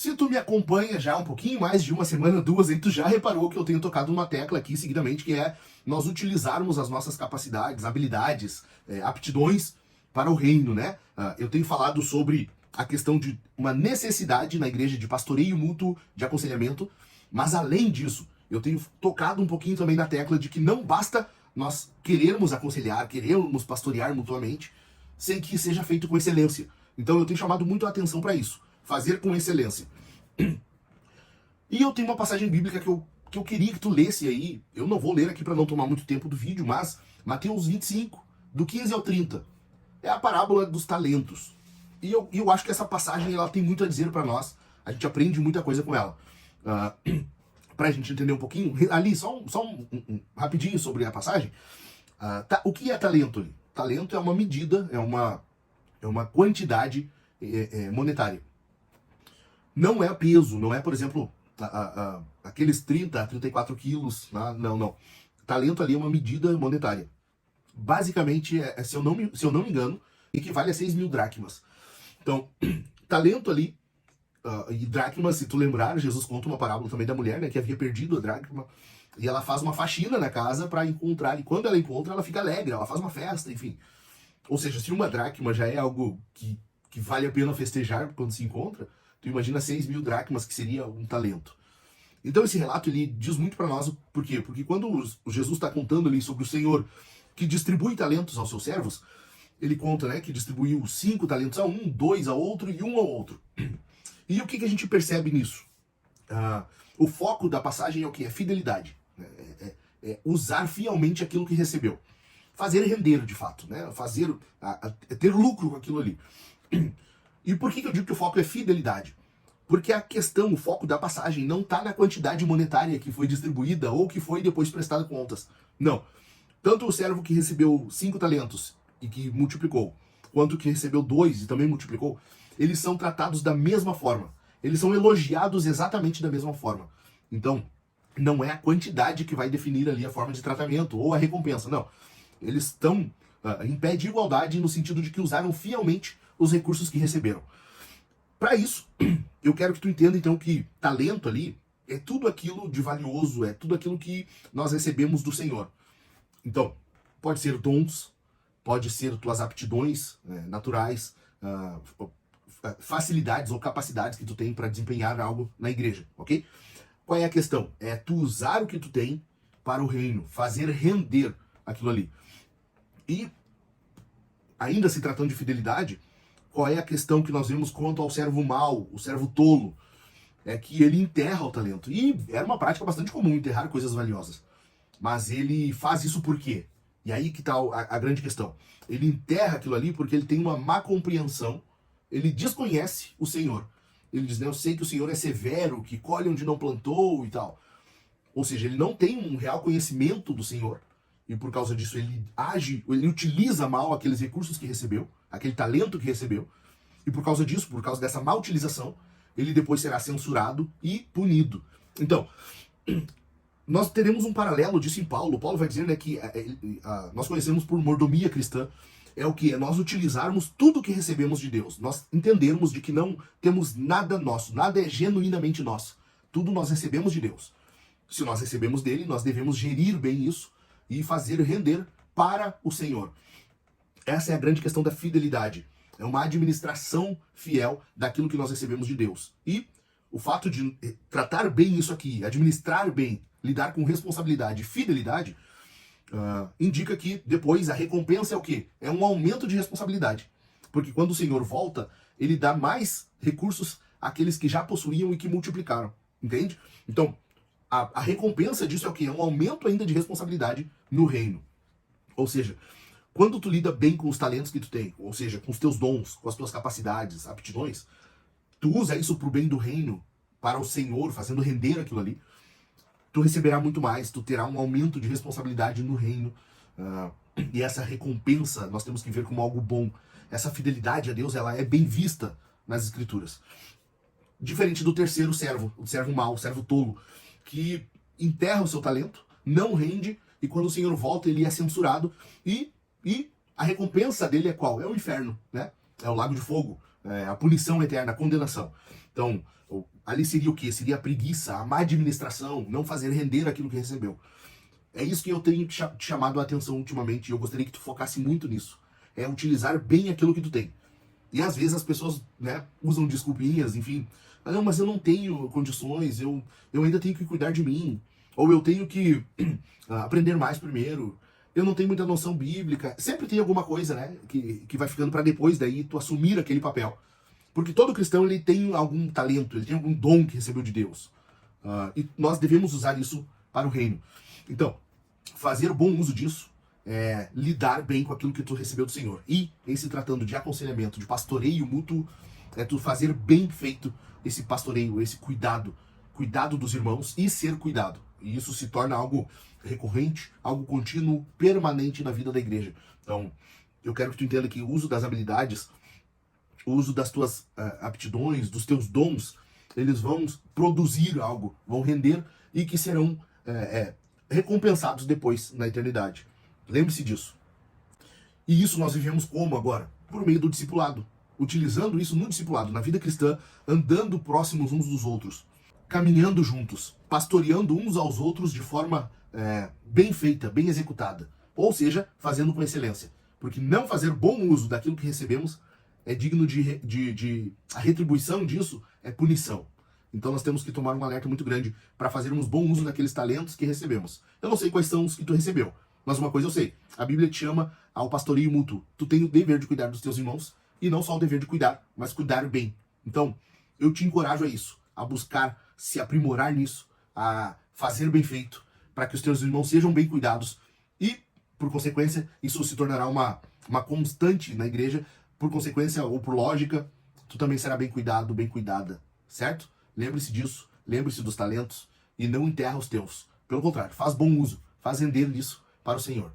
Se tu me acompanha já há um pouquinho mais de uma semana, duas, aí tu já reparou que eu tenho tocado uma tecla aqui seguidamente, que é nós utilizarmos as nossas capacidades, habilidades, aptidões para o reino, né? Eu tenho falado sobre a questão de uma necessidade na igreja de pastoreio mútuo, de aconselhamento, mas além disso, eu tenho tocado um pouquinho também na tecla de que não basta nós querermos aconselhar, querermos pastorear mutuamente, sem que seja feito com excelência. Então eu tenho chamado muito a atenção para isso, fazer com excelência. E eu tenho uma passagem bíblica que eu queria que tu lesse aí. Eu não vou ler aqui para não tomar muito tempo do vídeo, mas Mateus 25, do 15 ao 30. É a parábola dos talentos. E eu acho que essa passagem ela tem muito a dizer para nós. A gente aprende muita coisa com ela. Pra gente entender um pouquinho, ali, rapidinho sobre a passagem. O que é talento ali? Talento é uma medida, é uma quantidade monetária. Não é peso, não é, por exemplo, aqueles 30, 34 quilos. Não. Talento ali é uma medida monetária. Basicamente, se eu não me engano, equivale a 6.000 dracmas. Então, talento ali, e dracmas, se tu lembrar, Jesus conta uma parábola também da mulher, né, que havia perdido a dracma, e ela faz uma faxina na casa para encontrar, e quando ela encontra, ela fica alegre, ela faz uma festa, enfim. Ou seja, se uma dracma já é algo que vale a pena festejar quando se encontra, tu imagina 6.000 dracmas, que seria um talento. Então esse relato ele diz muito para nós, por quê? Porque quando o Jesus está contando ali sobre o Senhor que distribui talentos aos seus servos, ele conta, né, que distribuiu 5 talentos a um, 2 a outro e 1 ao outro. E o que a gente percebe nisso? O foco da passagem é o que? É fidelidade. É usar fielmente aquilo que recebeu. Fazer render, de fato, né? Ter lucro com aquilo ali. E por que eu digo que o foco é fidelidade? Porque o foco da passagem não está na quantidade monetária que foi distribuída ou que foi depois prestada contas. Não. Tanto o servo que recebeu 5 talentos e que multiplicou, quanto o que recebeu 2 e também multiplicou, eles são tratados da mesma forma. Eles são elogiados exatamente da mesma forma. Então, não é a quantidade que vai definir ali a forma de tratamento ou a recompensa, não. Eles estão em pé de igualdade no sentido de que usaram fielmente os recursos que receberam. Para isso, eu quero que tu entenda então que talento ali é tudo aquilo de valioso, é tudo aquilo que nós recebemos do Senhor. Então, pode ser dons, pode ser tuas aptidões naturais, facilidades ou capacidades que tu tem para desempenhar algo na igreja, ok? Qual é a questão? É tu usar o que tu tem para o reino, fazer render aquilo ali. E, ainda se tratando de fidelidade, qual é a questão que nós vemos quanto ao servo mau, o servo tolo? É que ele enterra o talento. E era uma prática bastante comum enterrar coisas valiosas. Mas ele faz isso por quê? E aí que está a grande questão. Ele enterra aquilo ali porque ele tem uma má compreensão, ele desconhece o Senhor. Ele diz, né, eu sei que o Senhor é severo, que colhe onde não plantou e tal. Ou seja, ele não tem um real conhecimento do Senhor, e por causa disso ele utiliza mal aqueles recursos que recebeu, aquele talento que recebeu, e por causa disso, por causa dessa má utilização, ele depois será censurado e punido. Então, nós teremos um paralelo disso em Paulo. Paulo vai dizer, né, que nós conhecemos por mordomia cristã, é o que? É nós utilizarmos tudo que recebemos de Deus. Nós entendermos de que não temos nada nosso, nada é genuinamente nosso. Tudo nós recebemos de Deus. Se nós recebemos dele, nós devemos gerir bem isso e fazer render para o Senhor. Essa é a grande questão da fidelidade. É uma administração fiel daquilo que nós recebemos de Deus. E o fato de tratar bem isso aqui, administrar bem, lidar com responsabilidade e fidelidade, indica que depois a recompensa é o quê? É um aumento de responsabilidade. Porque quando o Senhor volta, ele dá mais recursos àqueles que já possuíam e que multiplicaram. Entende? Então, a recompensa disso é o quê? É um aumento ainda de responsabilidade no reino. Ou seja, quando tu lida bem com os talentos que tu tem, ou seja, com os teus dons, com as tuas capacidades, aptidões, tu usa isso para o bem do reino, para o Senhor, fazendo render aquilo ali, tu receberá muito mais, tu terá um aumento de responsabilidade no reino, e essa recompensa nós temos que ver como algo bom. Essa fidelidade a Deus, ela é bem vista nas Escrituras. Diferente do terceiro servo, o servo mau, o servo tolo, que enterra o seu talento, não rende, e quando o Senhor volta, ele é censurado, e a recompensa dele é qual? É o inferno, né? É o lago de fogo, é a punição eterna, a condenação. Então, ali seria o quê? Seria a preguiça, a má administração, não fazer render aquilo que recebeu. É isso que eu tenho te chamado a atenção ultimamente, e eu gostaria que tu focasse muito nisso. É utilizar bem aquilo que tu tem. E às vezes as pessoas, né, usam desculpinhas, enfim. Ah, não, mas eu não tenho condições, eu ainda tenho que cuidar de mim. Ou eu tenho que aprender mais primeiro. Eu não tenho muita noção bíblica. Sempre tem alguma coisa, né, que vai ficando para depois daí tu assumir aquele papel. Porque todo cristão, ele tem algum talento, ele tem algum dom que recebeu de Deus. E nós devemos usar isso para o reino. Então, fazer bom uso disso é lidar bem com aquilo que tu recebeu do Senhor. E, em se tratando de aconselhamento, de pastoreio mútuo, é tu fazer bem feito esse pastoreio, esse cuidado dos irmãos e ser cuidado. E isso se torna algo recorrente, algo contínuo, permanente na vida da igreja. Então, eu quero que tu entenda que o uso das habilidades, o uso das tuas aptidões, dos teus dons, eles vão produzir algo, vão render e que serão recompensados depois na eternidade. Lembre-se disso. E isso nós vivemos como agora? Por meio do discipulado. Utilizando isso no discipulado, na vida cristã, andando próximos uns dos outros, caminhando juntos, pastoreando uns aos outros de forma bem feita, bem executada. Ou seja, fazendo com excelência. Porque não fazer bom uso daquilo que recebemos é digno a retribuição disso é punição. Então nós temos que tomar um alerta muito grande para fazermos bom uso daqueles talentos que recebemos. Eu não sei quais são os que tu recebeu, mas uma coisa eu sei, a Bíblia te chama ao pastoreio mútuo. Tu tem o dever de cuidar dos teus irmãos, e não só o dever de cuidar, mas cuidar bem. Então, eu te encorajo a isso, a buscar se aprimorar nisso, a fazer bem feito, para que os teus irmãos sejam bem cuidados, e, por consequência, isso se tornará uma constante na igreja, por consequência ou por lógica, tu também será bem cuidado, bem cuidada, certo? Lembre-se disso, lembre-se dos talentos, e não enterra os teus. Pelo contrário, faz bom uso, faz render isso para o Senhor.